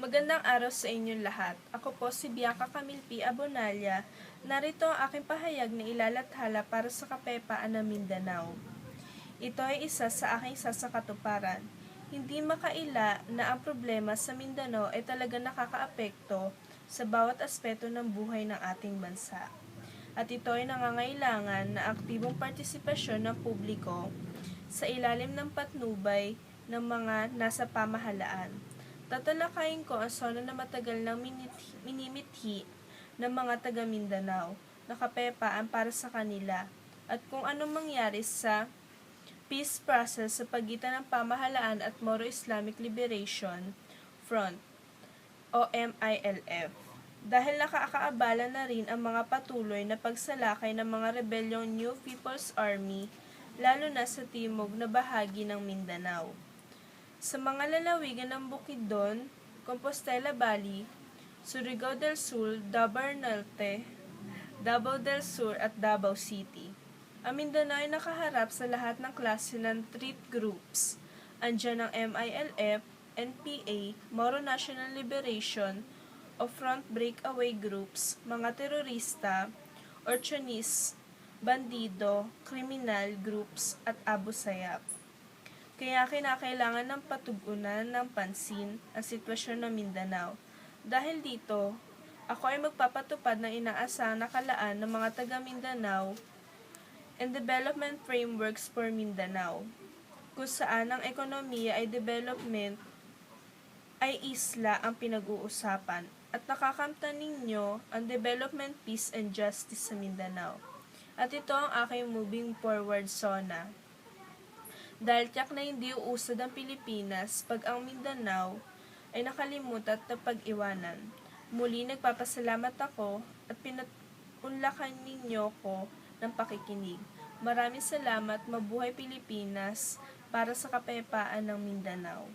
Magandang araw sa inyong lahat. Ako po si Bianca Camille P. Abonalla. Narito ang aking pahayag na ilalathala para sa Kapayapaan ng Mindanao. Ito ay isa sa aking sasakatuparan. Hindi makaila na ang problema sa Mindanao ay talaga nakakaapekto sa bawat aspeto ng buhay ng ating bansa. At ito ay nangangailangan na aktibong partisipasyon ng publiko sa ilalim ng patnubay ng mga nasa pamahalaan. Tatalakayin ko ang sona na matagal nang minimithi ng mga taga Mindanao na kapayapaan para sa kanila at kung anong mangyari sa peace process sa pagitan ng pamahalaan at Moro Islamic Liberation Front o MILF. Dahil nakakaabala na rin ang mga patuloy na pagsalakay ng mga rebelyong New People's Army lalo na sa timog na bahagi ng Mindanao. Sa mga lalawigan ng Bukidnon, Compostela Valley, Surigao del Sur, Davao Norte, Davao del Sur at Davao City. Ang Mindanao ay nakaharap sa lahat ng klase ng threat groups. Andiyan ang MILF, NPA, Moro National Liberation o Front Breakaway Groups, mga terorista, orchonis, bandido, kriminal groups at Abu Sayyaf. Kaya kinakailangan ng patugunan ng pansin ang sitwasyon ng Mindanao. Dahil dito, ako ay magpapatupad ng inaasahang nakalaan ng mga taga Mindanao and Development Frameworks for Mindanao, kung saan ang ekonomiya ay development ay isla ang pinag-uusapan at nakakamtan ninyo ang development, peace, and justice sa Mindanao. At ito ang aking moving forward sona. Dahil tiyak na hindi uusad ang Pilipinas pag ang Mindanao ay nakalimutan at napag-iwanan. Muli nagpapasalamat ako at pinunlakan ninyo ko ng pakikinig. Maraming salamat, mabuhay Pilipinas para sa kapayapaan ng Mindanao.